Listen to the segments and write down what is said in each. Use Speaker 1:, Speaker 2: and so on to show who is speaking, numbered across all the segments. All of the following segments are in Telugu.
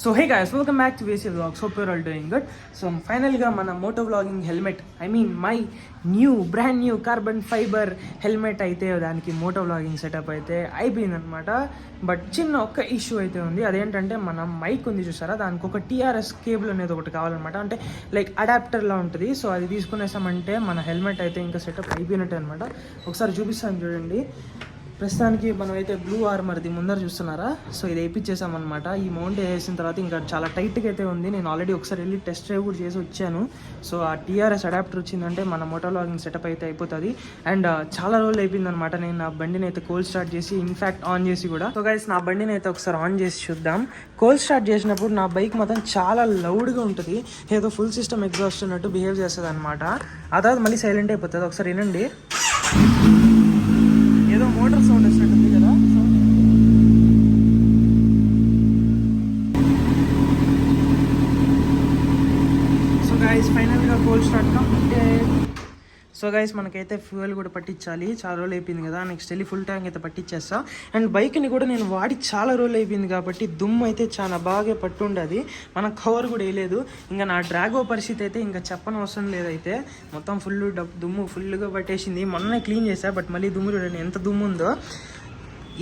Speaker 1: So hey guys, welcome back to VC Vlogs. Hope you're all doing good. So finally మన moto vlogging helmet, my brand new carbon fibre helmet అయితే దానికి మోటో వ్లాగింగ్ సెటప్ అయితే అయిపోయిందనమాట. బట్ చిన్న ఒక్క ఇష్యూ అయితే ఉంది. అదేంటంటే మన మైక్ ఉంది చూసారా, దానికి ఒక టీఆర్ఎస్ కేబుల్ అనేది ఒకటి కావాలన్నమాట. అంటే లైక్ అడాప్టర్లా ఉంటుంది. సో అది తీసుకునేసామంటే మన హెల్మెట్ అయితే ఇంకా సెటప్ అయిపోయినట్టే అనమాట. ఒకసారి చూపిస్తాను చూడండి. ప్రస్తుతానికి మనం అయితే బ్లూ ఆర్మర్ది ముందర చూస్తున్నారా, సో ఇది వేయించేసామన్నమాట. ఈ మౌంట్ వేసిన తర్వాత ఇంకా చాలా టైట్గా అయితే ఉంది. నేను ఆల్రెడీ ఒకసారి వెళ్ళి టెస్ట్ డ్రైవ్ కూడా చేసి వచ్చాను. సో ఆ టీఆర్ఎస్ అడాప్టర్ వచ్చిందంటే మన మోటో వ్లాగింగ్ సెటప్ అయితే అయిపోతుంది. అండ్ చాలా రోజులు అయిపోయిందనమాట నేను నా బండిని అయితే కోల్డ్ స్టార్ట్ చేసి, ఇన్ఫ్యాక్ట్ ఆన్ చేసి కూడా. సో గైస్, నా బండిని అయితే ఒకసారి ఆన్ చేసి చూద్దాం. కోల్డ్ స్టార్ట్ చేసినప్పుడు నా బైక్ మాత్రం చాలా లౌడ్గా ఉంటుంది, ఏదో ఫుల్ సిస్టమ్ ఎగ్జాస్ట్ ఉన్నట్టు బిహేవ్ చేస్తుంది అనమాట. ఆ తర్వాత మళ్ళీ సైలెంట్ అయిపోతుంది. ఒకసారి వినండి, ఏదో మోటార్ సౌండ్ వచ్చినట్టుంది కదా. సో గైస్, ఫైనల్గా cold start completed. So guys, మనకైతే ఫ్యూయల్ కూడా పట్టించాలి. చాలా రోజులు అయిపోయింది కదా, నెక్స్ట్ వెళ్ళి ఫుల్ ట్యాంక్ అయితే పట్టించేస్తా. అండ్ బైక్ని కూడా నేను వాడి చాలా రోజులు అయిపోయింది కాబట్టి దుమ్ము అయితే చాలా బాగా పట్టుండదు. మన కవర్ కూడా వేయలేదు. ఇంకా నా డ్రాగో పరిస్థితి అయితే ఇంకా చెప్పనవసరం లేదైతే. మొత్తం ఫుల్ దుమ్ము ఫుల్గా పట్టేసింది. మొన్ననే క్లీన్ చేసా, బట్ మళ్ళీ దుమ్ము చూడండి ఎంత దుమ్ము ఉందో.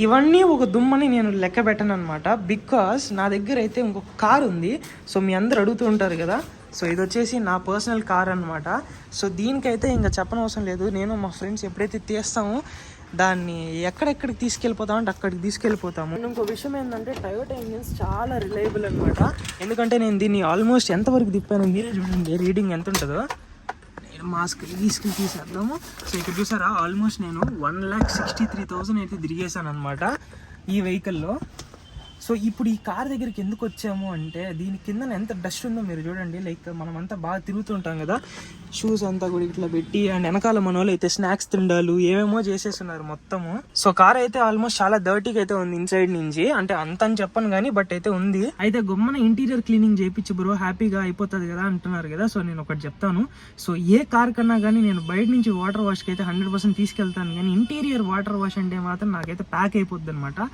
Speaker 1: ఇవన్నీ ఒక దుమ్మని నేను లెక్క పెట్టను అనమాట, బికాస్ నా దగ్గర అయితే ఇంకొక కార్ ఉంది. సో మీ అందరు అడుగుతూ ఉంటారు కదా, సో ఇది వచ్చేసి నా పర్సనల్ కార్ అనమాట. సో దీనికైతే ఇంకా చెప్పనవసరం లేదు. నేను మా ఫ్రెండ్స్ ఎప్పుడైతే తీస్తామో దాన్ని ఎక్కడెక్కడికి తీసుకెళ్ళిపోతాం అంటే అక్కడికి తీసుకెళ్ళిపోతాము. ఇంకో విషయం ఏంటంటే టయోటా ఇంజిన్స్ చాలా రిలయబుల్ అనమాట. ఎందుకంటే నేను దీన్ని ఆల్మోస్ట్ ఎంతవరకు తిప్పాను మీరే చూడండి, రీడింగ్ ఎంత ఉంటుందో. మాస్క్ తీసేద్దాము. సో ఇక్కడ చూసారా, ఆల్మోస్ట్ నేను 1,63,000 అయితే తిరిగేసాను అనమాట ఈ వెహికల్లో. సో ఇప్పుడు ఈ కార్ దగ్గరికి ఎందుకు వచ్చాము అంటే, దీని కింద ఎంత డస్ట్ ఉందో మీరు చూడండి. లైక్ మనమంతా బాగా తిరుగుతుంటాం కదా, షూస్ అంతా కూడా ఇట్లా పెట్టి, అండ్ వెనకాల మన వాళ్ళు అయితే స్నాక్స్ తిండాలు ఏమేమో చేసేస్తున్నారు మొత్తము. సో కార్ అయితే ఆల్మోస్ట్ చాలా డర్టీగా అయితే ఉంది ఇన్సైడ్ నుంచి. అంటే అంత అని చెప్పను కానీ, బట్ అయితే ఉంది. అయితే గొమ్మన ఇంటీరియర్ క్లీనింగ్ చేయించి బ్రో హ్యాపీగా అయిపోతుంది కదా అంటున్నారు కదా. సో నేను ఒకటి చెప్తాను. సో ఏ కార్ కన్నా కానీ నేను బయట నుంచి వాటర్ వాష్కి అయితే 100% తీసుకెళ్తాను, కానీ ఇంటీరియర్ వాటర్ వాష్ అంటే మాత్రం నాకైతే ప్యాక్ అయిపోద్ది అనమాట.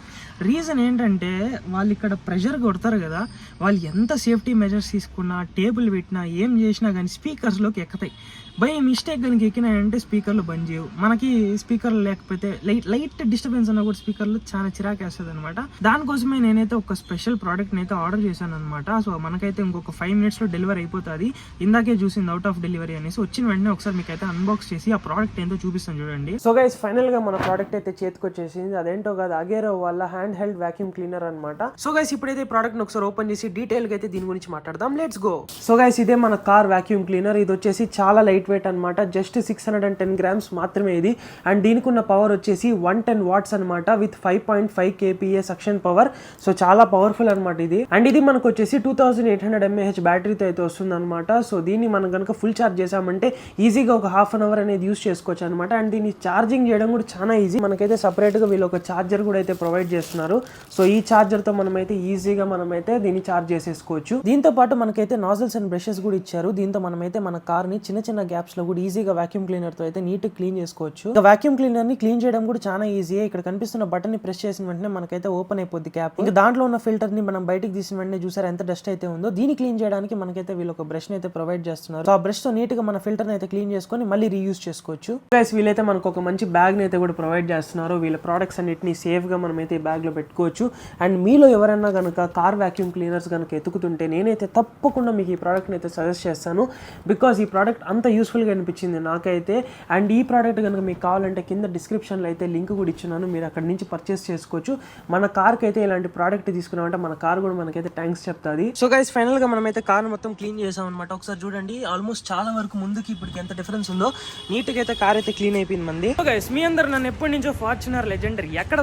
Speaker 1: రీజన్ ఏంటంటే, వాళ్ళు ఇక్కడ ప్రెషర్ కొడతారు కదా, వాళ్ళు ఎంత సేఫ్టీ మెజర్స్ తీసుకున్నా, టేబుల్ పెట్టినా, ఏం చేసినా కానీ స్పీకర్స్లోకి ఎక్కుతాయి. బై మిస్టేక్ కనుక ఎక్కినాయంటే స్పీకర్లు బంద్ చేయవు. మనకి స్పీకర్లు లేకపోతే లైట్ డిస్టర్బెన్స్ అన్న కూడా స్పీకర్లు చాలా చిరాకు వేస్తుంది అనమాట. దానికోసమే నేనైతే ఒక స్పెషల్ ప్రోడక్ట్ని అయితే ఆర్డర్ చేశాను అనమాట. సో మనకైతే ఇంకొక 5 minutesలో డెలివరీ అయిపోతుంది. ఇందాకే చూసింది అవుట్ ఆఫ్ డెలివరీ అనేసి. వచ్చిన వెంటనే ఒకసారి మీకు అయితే అన్బాక్స్ చేసి ఆ ప్రోడక్ట్ ఏంటో చూపిస్తాను చూడండి. సో గైస్, ఫైనల్ గా మన ప్రోడక్ట్ అయితే చేతికి వచ్చేసింది. అదేంటో కాదు, అగేరో వాళ్ళ హ్యాండ్ హెల్డ్ వాక్యూమ్ క్లీనర్ అనమాట. సో గైస్, ఇప్పుడైతే ప్రోడక్ట్ ని ఒకసారి ఓపెన్ చేసి డీటెయిల్ గా అయితే దీని గురించి మాట్లాడదాం. Let's go. సో గైస్, ఇదే మన కార్ వాక్యూమ్ క్లీనర్. ఇది వచ్చేసి చాలా లైట్ వెయిట్ అనమాట. జస్ట్ 610 grams మాత్రమే ఇది. అండ్ దీనికి ఉన్న పవర్ వచ్చేసి 110 watts అనమాట, with 5.5 kPa suction power. So చాలా పవర్ఫుల్ అనమాట ఇది. అండ్ ఇది మనకు వచ్చేసి 2800 mAh బ్యాటరీతో అయితే వస్తుంది అనమాట. సో దీన్ని మనం కనుక ఫుల్ ఛార్జ్ చేసామంటే ఈజీగా ఒక ½ an hour అనేది యూస్ చేసుకోవచ్చు అనమాట. అండ్ దీన్ని ఛార్జింగ్ చేయడం కూడా చాలా ఈజీ. మనకైతే సపరేట్ గా వీళ్ళు ఒక ఛార్జర్ కూడా అయితే ప్రొవైడ్ చేస్తున్నారు. సో ఈ ఛార్జర్ తో మనమైతే ఈజీగా మనమైతే దీన్ని ఛార్జ్ చేసేసుకోవచ్చు. దీంతో పాటు మనకైతే నాజిల్స్ అండ్ బ్రషెస్ కూడా ఇచ్చారు. దీంతో మనమైతే మన కార్ ని చిన్న చిన్న గ్యాప్స్ లో కూడా ఈజీగా వాక్యూమ్ క్లీనర్ తో అయితే నీట్ క్లీన్ చేసుకోవచ్చు. వాక్యూమ్ క్లీనర్ ని క్లీన్ చేయడం కూడా చాలా ఈజీ. ఇక్కడ కనిపిస్తున్న బటన్ ని ప్రెస్ చేసిన వెంటనే మనకైతే ఓపెన్ అయిపోద్ది క్యాప్. ఇంకా దాంట్లో ఉన్న ఫిల్టర్ ని మనం బయటికి తీసిన వెంటనే చూసారు ఎంత డస్ట్ అయితే ఉందో. దీన్ని క్లీన్ చేయడానికి మనకైతే వీళ్ళు ఒక బ్రష్ ని అయితే ప్రొవైడ్ చేస్తున్నారు. సో ఆ బ్రష్ తో నీట్ గా మన ఫిల్టర్ ని అయితే క్లీన్ చేసుకొని మళ్ళీ రీయూజ్ చేసుకోవచ్చు. గైస్, వీళ్ళైతే మనకు ఒక మంచి బ్యాగ్ ని అయితే కూడా ప్రొవైడ్ చేస్తున్నారు. వీళ్ళ ప్రొడక్ట్స్ అన్నిటిని సేఫ్ గా మనం అయితే ఈ బ్యాగ్ లో పెట్టుకోవచ్చు. అండ్ మీలో ఎవరైనా కనుక కార్ వాక్యూమ్ క్లీనర్స్ కనుక ఎతుకుతుంటే నేనైతే తప్పకుండా మీకు ఈ ప్రోడక్ట్ ని అయితే సజెస్ట్ చేస్తాను. బికాస్ ఈ ప్రోడక్ట్ అంత యూస్ఫుల్ గా అనిపించింది నాకైతే. అండ్ ఈ ప్రోడక్ట్ కనుక మీకు కావాలంటే కింద డిస్క్రిప్షన్లో అయితే లింక్ కూడా ఇచ్చున్నాను, మీరు అక్కడ నుంచి పర్చేస్ చేసుకోవచ్చు. మన కార్కి అయితే ఇలాంటి ప్రోడక్ట్ తీసుకున్నామంటే మన కార్ కూడా మనకైతే థ్యాంక్స్ చెప్తుంది. సో గైస్, ఫైనల్ గా మనం అయితే కార్ మొత్తం క్లీన్ చేసాం అనమాట. ఒకసారి చూడండి, ఆల్మోస్ట్ చాలా వరకు ముందుకి ఇప్పటికి ఎంత డిఫరెన్స్ ఉందో. నీట్ గా అయితే కార్ అయితే క్లీన్ అయిపోయింది మంది. సో గైస్, మీ అందరు నన్ను ఎప్పటి నుంచో ఫార్చునర్ లెజెండరీ ఎక్కడ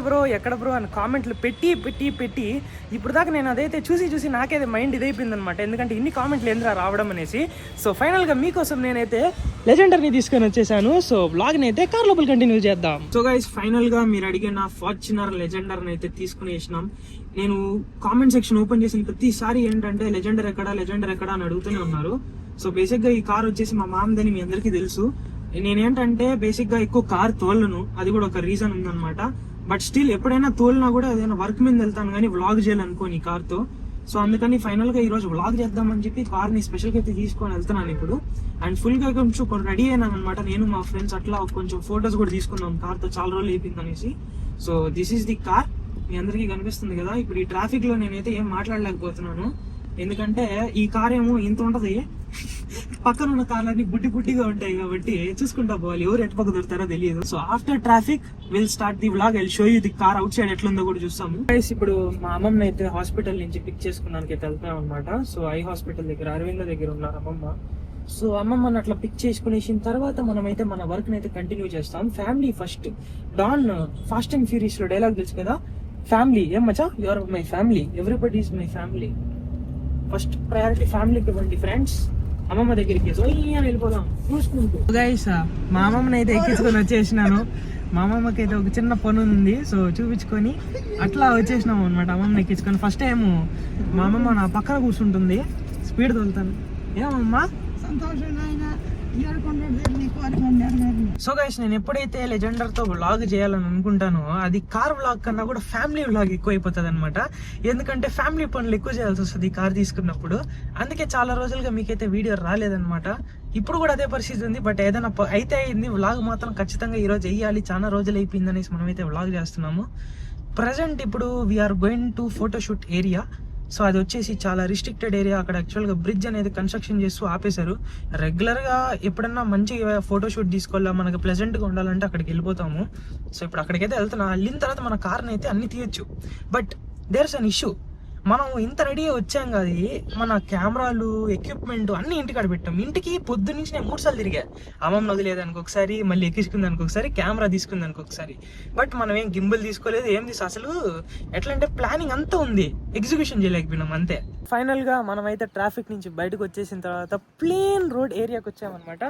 Speaker 1: బ్రో అని కామెంట్లు పెట్టి ఇప్పుడు దాకా నేను అదైతే చూసి నాకైతే మైండ్ ఇదైపోయింది అనమాట. ఎందుకంటే ఇన్ని కామెంట్లు ఎందుకు రావడం అనేసి. సో ఫైనల్ గా మీకోసం నేనైతే లెజెండర్ని తీసుకొని వచ్చేసాను. సో బ్లాగ్ ని అయితే కార్ లోపల కంటిన్యూ చేద్దాం. సో గైస్, ఫైనల్ గా మీరు అడిగిన ఫార్చునర్ లెజెండర్ అయితే తీసుకునేసినాం. నేను కామెంట్ సెక్షన్ ఓపెన్ చేసిన ప్రతిసారి ఏంటంటే లెజెండర్ ఎక్కడా అని అడుగుతూనే ఉన్నారు. సో బేసిక్ గా ఈ కార్ వచ్చేసి మా మామదని మీ అందరికీ తెలుసు. నేనేంటంటే బేసిక్ గా ఎక్కువ కార్ తోలను, అది కూడా ఒక రీజన్ ఉందన్నమాట. బట్ స్టిల్ ఎప్పుడైనా తోలినా కూడా ఏదైనా వర్క్ మీద వెళ్తాను కానీ వ్లాగ్ చేయాలనుకోని ఈ కార్ తో. సో అందుకని ఫైనల్ గా ఈ రోజు వ్లాగ్ చేద్దామని చెప్పి కార్ ని స్పెషల్ గా అయితే తీసుకొని వెళ్తున్నాను ఇప్పుడు. అండ్ ఫుల్ గా కొంచెం రెడీ అయినాను అనమాట, నేను మా ఫ్రెండ్స్. అట్లా కొంచెం ఫొటోస్ కూడా తీసుకున్నాం కార్ తో, చాలా రోజులు అయిపోయింది అనేసి. So this is the car, మీ అందరికీ కనిపిస్తుంది కదా. ఇప్పుడు ఈ ట్రాఫిక్ లో నేనైతే ఏం మాట్లాడలేకపోతున్నాను, ఎందుకంటే ఈ కార్ ఏమో ఇంత ఉంటది, పక్కన ఉన్న కార్లన్నీ బుడ్డిగా ఉంటాయి కాబట్టి చూసుకుంటా పోవాలి, ఎవరు ఎటు పక్క దొరుకుతారో తెలియదు. So after traffic will start the vlog. I show you the car out side ఎట్లుందో కూడా చూస్తాము. ఇప్పుడు మా అమ్మమ్మ అయితే హాస్పిటల్ నుంచి పిక్ చేసుకున్నానికి అయితే వెళ్తాం అనమాట. సో ఐ హాస్పిటల్ దగ్గర, అరవింద దగ్గర ఉన్నారు అమ్మమ్మ. సో అమ్మమ్మని అట్లా పిక్ చేసుకునేసిన తర్వాత మనమైతే మన వర్క్ అయితే కంటిన్యూ చేస్తాం. Family first. డాన్ ఫాస్ట్ అండ్ ఫ్యూరియస్ లో డైలాగ్ తెలుసు కదా, ఫ్యామిలీ. ఏం మచ్చా, you are my family, everybody is my family. First priority ఫ్యామిలీకి ఇవ్వండి ఫ్రెండ్స్. అమ్మమ్మ దగ్గరికి వెళ్ళిపోదాం చూసుకుంటూ. గైస్ మా అమ్మమ్మని అయితే ఎక్కించుకొని వచ్చేసినాను. మా అమ్మమ్మకి అయితే ఒక చిన్న పని ఉంది, సో చూపించుకొని అట్లా వచ్చేసినాము అనమాట అమ్మమ్మని ఎక్కించుకొని. ఫస్ట్ టైం మా అమ్మమ్మ నా పక్కన కూర్చుంటుంది, స్పీడ్ తోలుతాను. ఏమమ్మా సో గైస్, నేను ఎప్పుడైతే లెజెండర్ తో వ్లాగ్ చేయాలని అనుకుంటానో అది కార్ వ్లాగ్ కన్నా కూడా ఫ్యామిలీ వ్లాగ్ ఎక్కువ అయిపోతుంది అనమాట. ఎందుకంటే ఫ్యామిలీ పనులు ఎక్కువ చేయాల్సి వస్తుంది ఈ కార్ తీసుకున్నప్పుడు. అందుకే చాలా రోజులుగా మీకైతే వీడియో రాలేదన్నమాట. ఇప్పుడు కూడా అదే పరిస్థితి ఉంది, బట్ ఏదైనా అయితే అయింది. వ్లాగ్ మాత్రం ఖచ్చితంగా ఈ రోజు వేయాలి, చాలా రోజులు అయిపోయింది అనేసి మనమైతే వ్లాగ్ చేస్తున్నాము. ప్రజెంట్ ఇప్పుడు we are going to photoshoot area. So అది వచ్చేసి చాలా రిస్ట్రిక్టెడ్ ఏరియా. అక్కడ యాక్చువల్గా బ్రిడ్జ్ అనేది కన్స్ట్రక్షన్ చేస్తూ ఆపేశారు. రెగ్యులర్గా ఎప్పుడన్నా మంచి ఫోటోషూట్ తీసుకోవాలా, మనకు ప్లెజెంట్గా ఉండాలంటే అక్కడికి వెళ్ళిపోతాము. సో ఇప్పుడు అక్కడికైతే వెళ్తున్నా. వెళ్ళిన తర్వాత మన కార్ని అయితే అన్ని తీయొచ్చు, బట్ దేర్స్ అన్ ఇష్యూ. మనం ఇంత రెడీ వచ్చాం కదా, మన కెమెరాలు, ఎక్విప్మెంట్ అన్ని ఇంటికాడ పెట్టాం. ఇంటికి పొద్దు నుంచి నేను 3 సార్లు తిరిగా. అమ్మమ్మ వదిలేదానికి ఒకసారి, మళ్ళీ ఎక్కించుకుందానికి ఒకసారి, కెమెరా తీసుకుందానికి ఒకసారి. బట్ మనం ఏం గింబుల్ తీసుకోలేదు, ఏం అసలు ఎట్లా అంటే ప్లానింగ్ అంతా ఉంది, ఎగ్జిక్యూషన్ చేయలేకపోయినాం అంతే. ఫైనల్ గా మనం అయితే ట్రాఫిక్ నుంచి బయటకు వచ్చేసిన తర్వాత ప్లేన్ రోడ్ ఏరియాకి వచ్చామన్నమాట.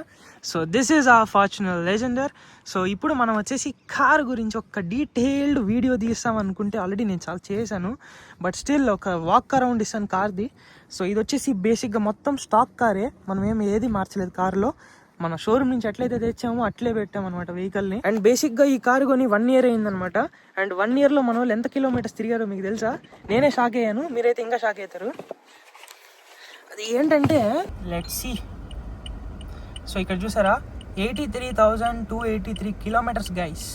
Speaker 1: సో దిస్ ఈస్ ఆ ఫార్చునర్ లెజెండర్. సో ఇప్పుడు మనం వచ్చేసి కార్ గురించి ఒక డీటెయిల్డ్ వీడియో తీస్తాం అనుకుంటే ఆల్రెడీ నేను చాలా చేశాను, బట్ స్టిల్ ఒక వాక్ అరౌండ్ ఇస్తాను కార్ది. సో ఇది వచ్చేసి బేసిక్గా మొత్తం స్టాక్ కారే, మనం ఏది మార్చలేదు కారులో. మన షోరూమ్ నుంచి ఎట్లయితే తెచ్చామో అట్లే పెట్టామన్నమాట వెహికల్ని. అండ్ బేసిక్గా ఈ కారు కొని 1 year అయిందనమాట. అండ్ 1 yearలో మన వాళ్ళు ఎంత కిలోమీటర్స్ తిరిగారో మీకు తెలుసా? నేనే షాక్ అయ్యాను, మీరైతే ఇంకా షాక్ అవుతారు. అది ఏంటంటే లెట్స్ సీ. సో ఇక్కడ చూసారా, 83,283 కిలోమీటర్స్ గైస్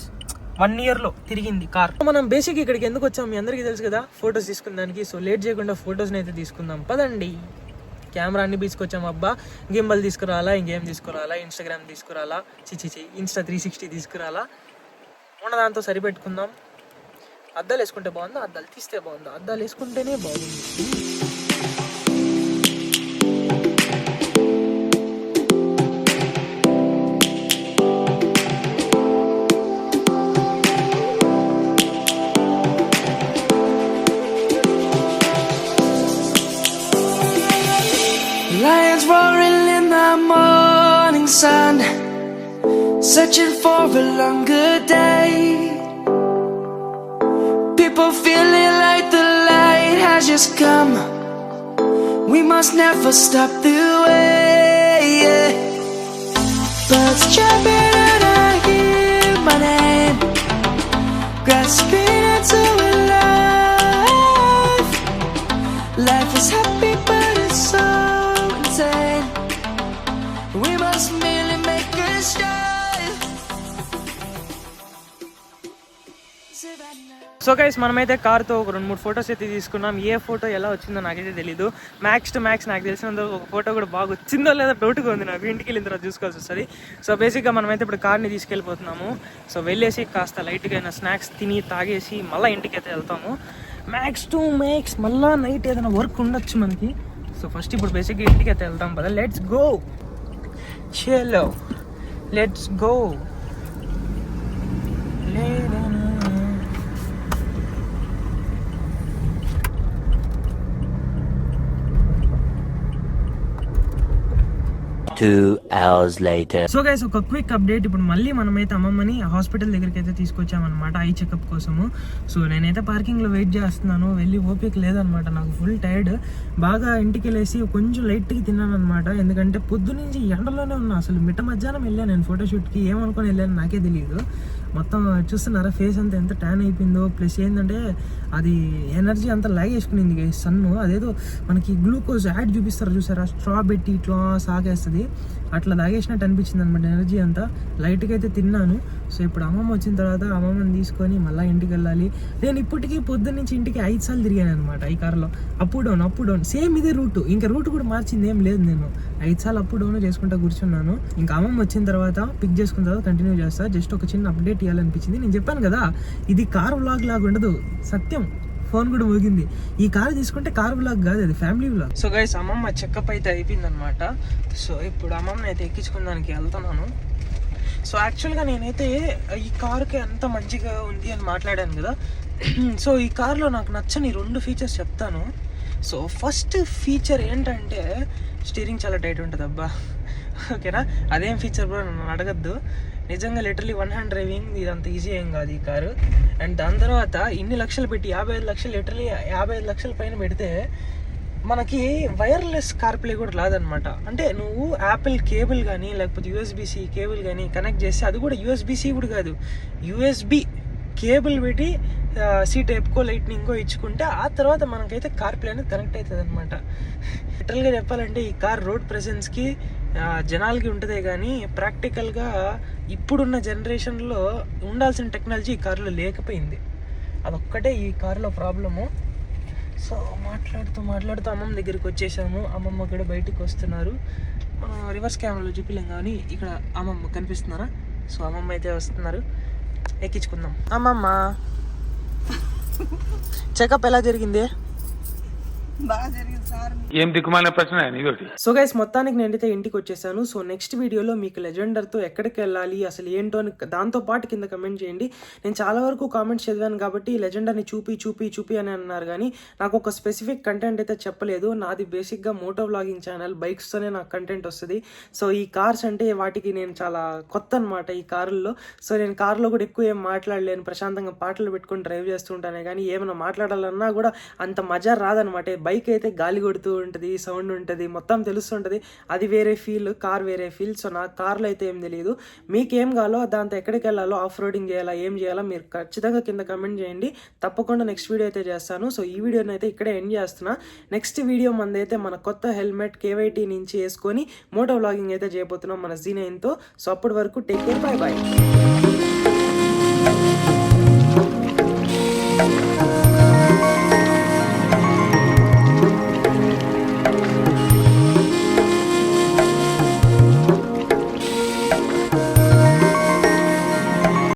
Speaker 1: 1 yearలో తిరిగింది కార్. మనం బేసిక్ ఇక్కడికి ఎందుకు వచ్చాం మీ అందరికీ తెలుసు కదా, ఫొటోస్ తీసుకుందానికి. సో లేట్ చేయకుండా ఫొటోస్ని అయితే తీసుకుందాం పదండి. కెమెరా అన్ని తీసుకొచ్చాం, అబ్బా గింబల్ తీసుకురాలా, ఇంకేం తీసుకురాలా, ఇన్స్టాగ్రామ్ తీసుకురాలా, ఇన్స్టా 360 తీసుకురాలా, ఉన్న దాంతో సరిపెట్టుకుందాం. అద్దాలు వేసుకుంటే బాగుందా, అద్దాలు తీస్తే బాగుందా? అద్దాలు వేసుకుంటేనే బాగుంది.
Speaker 2: Lions roaring in the morning sun, searching for a longer day. People feeling like the light has just come. We must never stop the way. Birds jumping and I hear my name, grasping into a life. Life is happy but it's so insane. We must merely make a start.
Speaker 1: So guys, మనమైతే కార్తో ఒక 2-3 ఫొటోస్ అయితే తీసుకున్నాం. ఏ ఫోటో ఎలా వచ్చిందో నాకైతే తెలీదు. మ్యాక్స్ టు మ్యాక్స్ నాకు తెలిసినంత ఒక ఫోటో కూడా బాగా వచ్చిందో లేదో డౌట్గా ఉంది నాకు. ఇంటికి వెళ్ళిన తర్వాత చూసుకోవాల్సి వస్తుంది. సో బేసిక్గా మనమైతే ఇప్పుడు కార్ని తీసుకెళ్ళిపోతున్నాము. సో వెళ్ళేసి కాస్త లైట్గా అయినా స్నాక్స్ తిని తాగేసి మళ్ళీ ఇంటికి అయితే వెళ్తాము. మ్యాక్స్ టు మ్యాక్స్ మళ్ళీ నైట్ ఏదైనా వర్క్ ఉండొచ్చు మనకి. సో ఫస్ట్ ఇప్పుడు బేసిక్గా ఇంటికి అయితే వెళ్తాం కదా. లెట్స్ గో, చలో let's go.
Speaker 3: Two hours later.
Speaker 1: So guys, ఒక క్విక్ అప్డేట్. ఇప్పుడు మళ్ళీ మనమైతే అమ్మమ్మని హాస్పిటల్ దగ్గరికి అయితే తీసుకొచ్చామన్నమాట ఐ చెకప్ కోసము. సో నేనైతే పార్కింగ్లో వెయిట్ చేస్తున్నాను, వెళ్ళి ఓపిక లేదనమాట, నాకు ఫుల్ టైర్డ్. బాగా ఇంటికి వెళ్ళేసి కొంచెం లైట్గా తిన్నాను అనమాట, ఎందుకంటే పొద్దు నుంచి ఎండలోనే ఉన్నా. అసలు మిట్ట మధ్యాహ్నం వెళ్ళాను నేను ఫోటోషూట్కి, ఏమనుకొని వెళ్ళాను నాకే తెలియదు. మొత్తం చూస్తున్నారా ఫేస్ అంతా ఎంత ట్యాన్ అయిపోయిందో. ప్లస్ ఏంటంటే అది ఎనర్జీ అంతా లాగేసుకునింది సన్ను. అదేదో మనకి గ్లూకోజ్ యాడ్ చూపిస్తారు చూసారా, స్ట్రా పెట్టి ఇట్లా సాగేస్తుంది, అట్లా తాగేసినట్టు అనిపించింది అనమాట ఎనర్జీ అంతా. లైట్గా అయితే తిన్నాను. సో ఇప్పుడు అమ్మమ్మ వచ్చిన తర్వాత అమ్మమ్మని తీసుకొని మళ్ళీ ఇంటికి వెళ్ళాలి. నేను ఇప్పటికీ పొద్దున్న నుంచి ఇంటికి 5 సార్లు తిరిగాను అనమాట ఈ కార్లో. అప్ డౌన్ సేమ్ ఇదే రూట్, ఇంకా రూట్ కూడా మార్చింది ఏం లేదు. నేను 5 సార్లు అప్ డౌన్ చేసుకుంటా కూర్చున్నాను. ఇంకా అమ్మమ్మ వచ్చిన తర్వాత పిక్ చేసుకున్న తర్వాత కంటిన్యూ చేస్తా. జస్ట్ ఒక చిన్న అప్డేట్ ఇవ్వాలనిపించింది. నేను చెప్పాను కదా ఇది కార్ వ్లాగ్ లాగా ఉండదు, సత్యం. ఫోన్ కూడా మోగింది. ఈ కార్ తీసుకుంటే కార్ వ్లాగ్ కాదు, అది ఫ్యామిలీ వ్లాగ్. సో గైస్ అమ్మమ్మ చెకప్ అయితే అయిపోయింది అనమాట. సో ఇప్పుడు అమ్మమ్మని అయితే ఎక్కించుకోవడానికి వెళ్తున్నాను. సో యాక్చువల్గా నేనైతే ఈ కార్కి అంత మంచిగా ఉంది అని మాట్లాడాను కదా. సో ఈ కార్లో నాకు నచ్చని 2 ఫీచర్స్ చెప్తాను. సో ఫస్ట్ ఫీచర్ ఏంటంటే స్టీరింగ్ చాలా టైట్ ఉంటుంది అబ్బా. ఓకేనా, అదేం ఫీచర్ కూడా నన్ను అడగద్దు. నిజంగా లిటరలీ 1 హ్యాండ్ డ్రైవింగ్ ఇది అంత ఈజీ ఏం కాదు ఈ కారు. అండ్ దాని తర్వాత ఇన్ని లక్షలు పెట్టి 55 లక్షలు, లిటరలీ 55 లక్షల పైన పెడితే మనకి వైర్లెస్ కార్ప్లే కూడా రాదనమాట. అంటే నువ్వు యాపిల్ కేబుల్ కానీ లేకపోతే యూఎస్బిసి కేబుల్ కానీ కనెక్ట్ చేస్తే, అది కూడా యూఎస్బిసి కూడా కాదు, యూఎస్బి కేబుల్ పెట్టి సీ టైప్కో లైట్నింగో ఇచ్చుకుంటే ఆ తర్వాత మనకైతే కార్ప్లే అనేది కనెక్ట్ అవుతుంది అనమాట. లిటరల్గా చెప్పాలంటే ఈ కార్ రోడ్ ప్రెజెన్స్కి జనాలకి ఉంటుందే కానీ ప్రాక్టికల్గా ఇప్పుడున్న జనరేషన్లో ఉండాల్సిన టెక్నాలజీ ఈ కారులో లేకపోయింది. అదొక్కటే ఈ కారులో ప్రాబ్లము. సో మాట్లాడుతూ అమ్మమ్మ దగ్గరికి వచ్చేసాము. అమ్మమ్మ కూడా బయటికి వస్తున్నారు. మనం రివర్స్ కెమెరాలో చూపిలేం కానీ ఇక్కడ అమ్మమ్మ కనిపిస్తున్నారా? సో అమ్మమ్మ అయితే వస్తున్నారు, ఎక్కించుకుందాం. అమ్మమ్మ చెకప్ ఎలా జరిగింది?
Speaker 4: బాగా జరిగింది సార్.
Speaker 5: ఏం దిక్కుమాలిన ప్రశ్న ఇదొకటి.
Speaker 1: సో గైస్ మొత్తానికి నేనైతే ఇంటికి వచ్చేసాను. సో నెక్స్ట్ వీడియోలో మీకు లెజెండర్తో ఎక్కడికి వెళ్ళాలి అసలు ఏంటో అని దాంతో పాటు కింద కమెంట్ చేయండి. నేను చాలా వరకు కామెంట్స్ చదివాను కాబట్టి లెజెండర్ని చూపి అని అన్నారు, కానీ నాకు ఒక స్పెసిఫిక్ కంటెంట్ అయితే చెప్పలేదు. నాది బేసిక్గా మోటో వ్లాగింగ్ ఛానల్, బైక్స్తోనే నాకు కంటెంట్ వస్తుంది. సో ఈ కార్స్ అంటే వాటికి నేను చాలా కొత్త అనమాట ఈ కారుల్లో. సో నేను కార్లో కూడా ఎక్కువ ఏం మాట్లాడలేను, ప్రశాంతంగా పాటలు పెట్టుకొని డ్రైవ్ చేస్తుంటానే కానీ ఏమైనా మాట్లాడాలన్నా కూడా అంత మజా రాదనమాట. బైక్ అయితే గాలి కొడుతూ ఉంటుంది, సౌండ్ ఉంటుంది, మొత్తం తెలుస్తుంటుంది. అది వేరే ఫీల్, కార్ వేరే ఫీల్. సో నాకు కార్లో అయితే ఏం తెలియదు. మీకేం కావాలో దాంతో ఎక్కడికి వెళ్ళాలో, ఆఫ్ రోడింగ్ చేయాలా, ఏం చేయాలో మీరు ఖచ్చితంగా కింద కమెంట్ చేయండి. తప్పకుండా నెక్స్ట్ వీడియో అయితే చేస్తాను. సో ఈ వీడియోని అయితే ఇక్కడే ఎండ్ చేస్తున్నా. నెక్స్ట్ వీడియో మనదైతే మన కొత్త హెల్మెట్ KYT నుంచి వేసుకొని మోటో వ్లాగింగ్ అయితే చేయబోతున్నాం మన Z9తో. సో అప్పటి వరకు టేక్ కేర్, బాయ్ బాయ్.